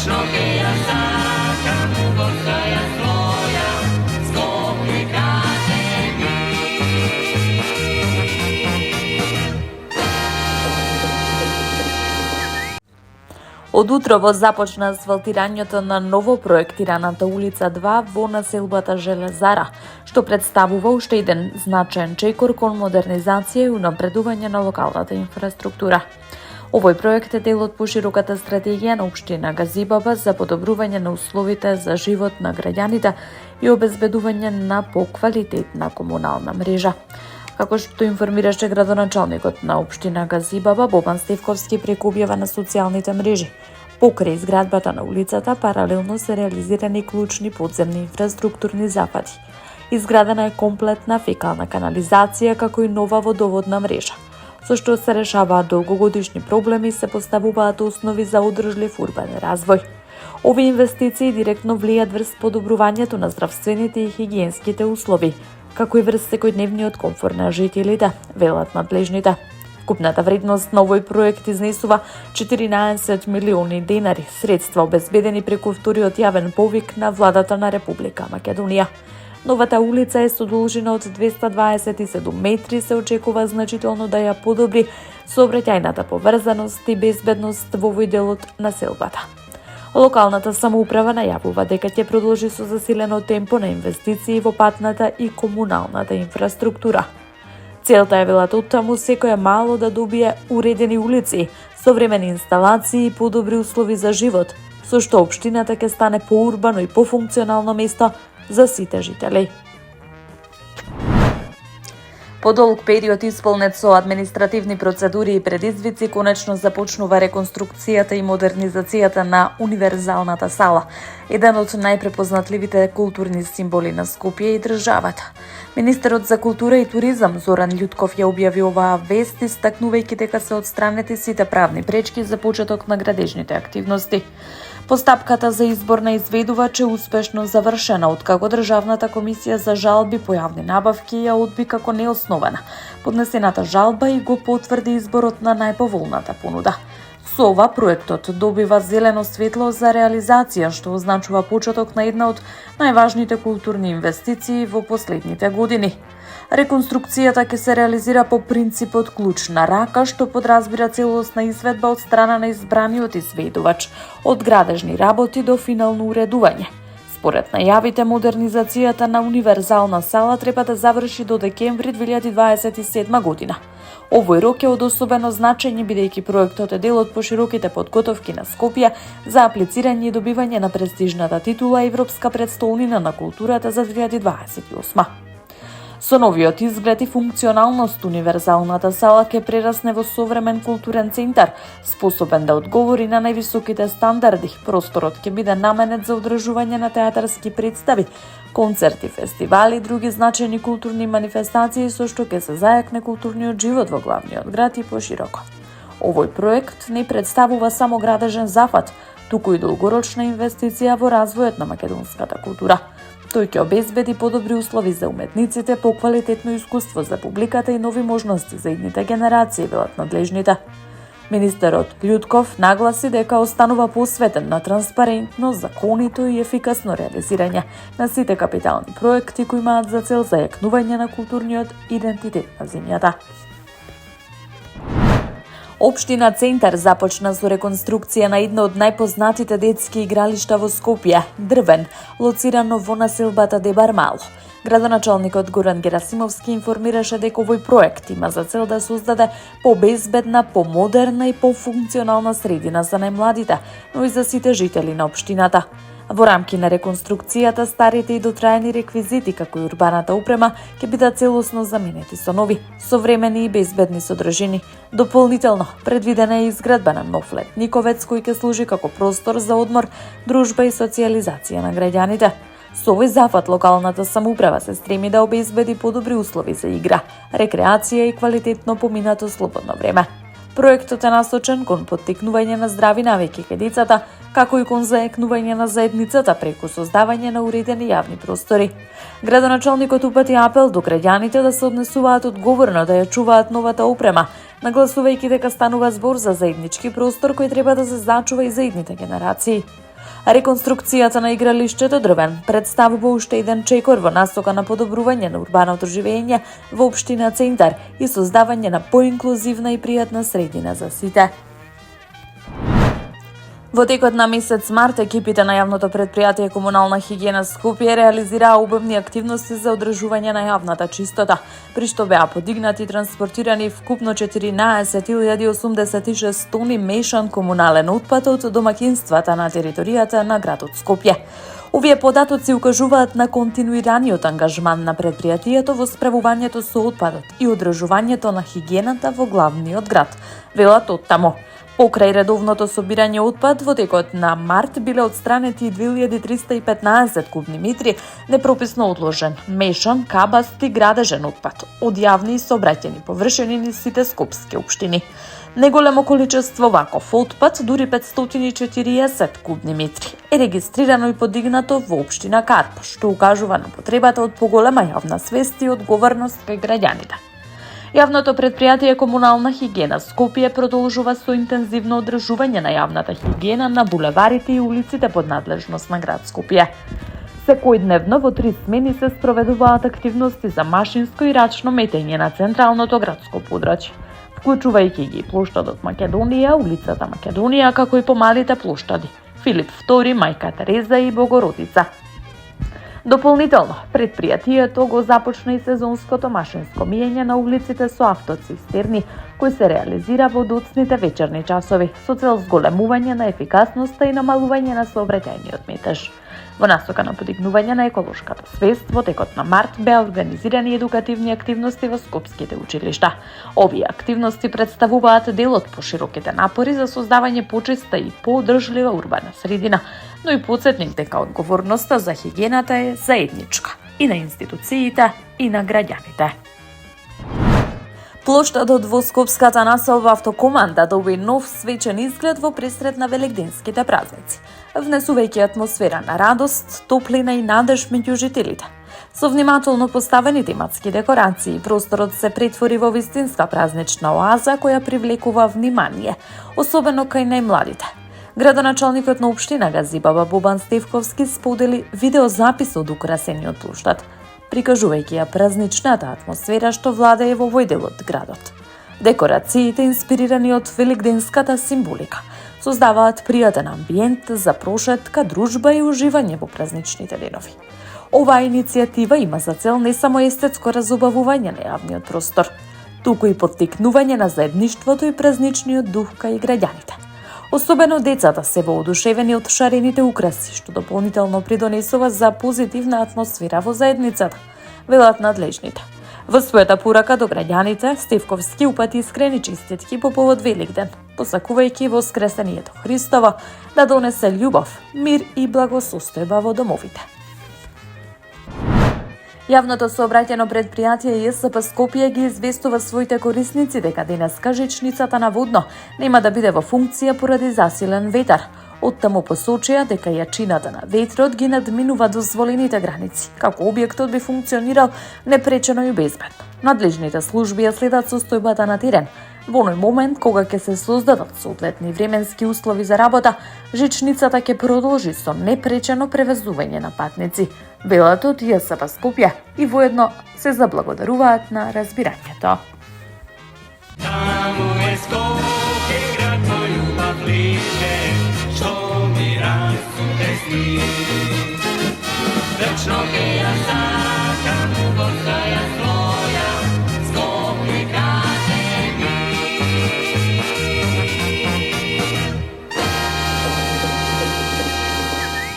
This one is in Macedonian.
Точно ке ја сакам, коса ја своја, Скопје кажи ми. Од утрово започна асфалтирањето на ново проектираната улица 2 во населбата Железара, што представува уште еден значаен чекор кон модернизација и унапредување на локалната инфраструктура. Овој проект е дел од пошироката стратегија на општина Газибаба за подобрување на условите за живот на граѓаните и обезбедување на поквалитетна комунална мрежа. Како што информираше градоначалникот на општина Газибаба, Бобан Стевковски, преку објава на социјалните мрежи, покрај изградбата на улицата паралелно се реализирани клучни подземни инфраструктурни запади. Изградена е комплетна фекална канализација како и нова водоводна мрежа, со што се решаваат долгогодишни проблеми и се поставуваат основи за одржлив урбанен развој. Овие инвестиции директно влијат врз подобрувањето на здравствените и хигиенските услови, како и врз секојдневниот комфорт на жителите, велат надлежните. Купната вредност на овој проект изнесува 14 милиони денари, средства обезбедени преку вториот јавен повик на владата на Република Македонија. Новата улица е со должина од 227 метри, се очекува значително да ја подобри сообраќајната поврзаност и безбедност во овој дел од населбата. Локалната самоуправа најавува дека ќе продолжи со засилено темпо на инвестиции во патната и комуналната инфраструктура. Целта е, велат оттаму, секоја мало да добие уредени улици, современи инсталации и подобри услови за живот, со што општината ќе стане поурбано и пофункционално место за сите жители. По долг период исполнет со административни процедури и предизвици, конечно започнува реконструкцијата и модернизацијата на универзалната сала, еден од најпрепознатливите културни символи на Скопје и државата. Министерот за култура и туризам Зоран Љутков ја објави оваа вест, истакнувајќи дека се отстранети сите правни пречки за почеток на градежните активности. Постапката за избор на изведувач е успешно завршена, откако Државната комисија за жалби по јавни набавки ја одби како неоснована поднесената жалба и го потврди изборот на најповолната понуда. Со ова проектот добива зелено светло за реализација, што означува почеток на една од најважните културни инвестиции во последните години. Реконструкцијата ќе се реализира по принципот клучна рака, што подразбира целосна изведба од страна на избраниот изведувач, од градежни работи до финално уредување. Според најавите, модернизацијата на универзална сала треба да заврши до декември 2027 година. Овој рок е од особено значење, бидејќи проектот е дел од пошироките подготовки на Скопје за аплицирање и добивање на престижната титула Европска престолнина на културата за 2028. Со новиот изглед и функционалност, универзалната сала ќе прерасне во современ културен центар, способен да одговори на највисоките стандарди. Просторот ќе биде наменет за одржување на театарски представи, концерти, фестивали и други значајни културни манифестации, со што ќе се зајакне културниот живот во главниот град и пошироко. Овој проект не представува само градежен зафат, туку и долгорочна инвестиција во развојот на македонската култура. Тој ќе обезбеди подобри услови за уметниците, поквалитетно искуство за публиката и нови можности за идните генерации, велат надлежните. Министерот Љутков нагласи дека останува посветен на транспарентно, законито и ефикасно реализирање на сите капитални проекти кои имаат за цел зајакнување на културниот идентитет на земјата. Општина Центар започна со реконструкција на едно од најпознатите детски игралишта во Скопје, Дрвен, лоцирано во населбата Дебармало. Градоначалникот Горан Герасимовски информираше дека овој проект има за цел да создаде побезбедна, помодерна и пофункционална средина за најмладите, но и за сите жители на општината. Во рамки на реконструкцијата, старите и дотраени реквизити, како и урбаната опрема, ќе бидат целосно заменети со нови, современи и безбедни содржини. Дополнително, предвидена е изградба на нов летниковец кој ќе служи како простор за одмор, дружба и социјализација на граѓаните. Со овој зафат локалната самоуправа се стреми да обезбеди подобри услови за игра, рекреација и квалитетно поминато слободно време. Проектот е насочен кон поттикнување на здрави навики кај децата, како и кон заекнување на заедницата преку создавање на уредени јавни простори. Градоначалникот упати апел до граѓаните да се однесуваат одговорно, да ја чуваат новата опрема, нагласувајќи дека станува збор за заеднички простор кој треба да се зачува и за идните генерации. Реконструкцијата на игралиштето Дрвен представува уште еден чекор во насока на подобрување на урбаното живење во општина Центар и создавање на поинклузивна и пријатна средина за сите. Во текот на месец март, екипите на јавното предпријатие Комунална хигиена Скопје реализираа обемни активности за одржување на јавната чистота, при што беа подигнати и транспортирани вкупно 14.086 тони мешан комунален отпад од домаќинствата на територијата на градот Скопје. Овие податоци укажуваат на континуираниот ангажман на предпријатието во справувањето со отпадот и одржувањето на хигиената во главниот град, велат оттаму. Покрај редовното собирање отпад, во текот на март биле отстранети 2315 кубни метри непрописно одложен, мешан, кабаст и градежен отпад од јавни и сообраќајни површини низ сите скопски општини. Неголемо количество ваков отпад, дури 540 кубни метри, е регистрирано и подигнато во општина Карп, што укажува на потребата од поголема јавна свест и одговорност кај граѓаните. Јавното предпријатие Комунална хигиена Скопје продолжува со интензивно одржување на јавната хигиена на булеварите и улиците под надлежност на град Скопје. Секојдневно во 3 смени се спроведуваат активности за машинско и рачно метење на централното градско подрачје, вклучувајќи ги плоштадот Македонија, улицата Македонија, како и помалите плоштади Филип II, Мајка Тереза и Богородица. Дополнително, предпријатието го започна и сезонското машинско миење на улиците со автоцистерни, кој се реализира во доцните вечерни часови, со цел зголемување на ефикасноста и намалување на сообраќајниот метеж. Во насока на подигнување на еколошката свест, во текот на март беа организирани едукативни активности во скопските училишта. Овие активности представуваат дел од пошироките напори за создавање почиста и поодржлива урбана средина, но и потсетник дека одговорноста за хигиената е заедничка и на институциите и на граѓаните. Плоштадот во скопската населба Автокоманда доби нов свечен изглед во пресред на великденските празници, внесувајќи атмосфера на радост, топлина и надеж меѓу жителите. Со внимателно поставени тематски декорации, просторот се претвори во вистинска празнична оаза која привлекува внимание, особено кај најмладите. Градоначалникот на општина Газибаба Бобан Стевковски сподели видеозапис од украсениот плоштад, прикажувајќи ја празничната атмосфера што владее во овој дел од градот. Декорациите, инспирирани од великденската символика, создаваат пријатен амбиент за прошетка, дружба и уживање во празничните денови. Оваа иницијатива има за цел не само естетско разубавување на јавниот простор, туку и поттикнување на заедништвото и празничниот дух кај граѓаните. Особено децата се воодушевени од шарените украси, што дополнително придонесува за позитивна атмосфера во заедницата, велат надлежните. Во својата порака до граѓаните, Стевковски упати искрени честитки по повод Великден, посакувајќи воскресението Христово да донесе љубов, мир и благосостојба во домовите. Јавното сообраќајно предпријатие ЈСП Скопје ги известува своите корисници дека денеска жичницата на Водно нема да биде во функција поради засилен ветар. Оттаму посочија дека јачината на ветрот ги надминува дозволените граници, како објектот би функционирал непречено и безбедно. Надлежните служби ја следат состојбата на терен. Во оној момент кога ќе се создадат соодветни временски услови за работа, жичницата ќе продолжи со непречено превезување на патници, велат од ЈСП Скопје и воедно се заблагодаруваат на разбирањето. Таму е Скопје, град мој љубав лише, што ми расуте сни. Вечно ќе ја сакам во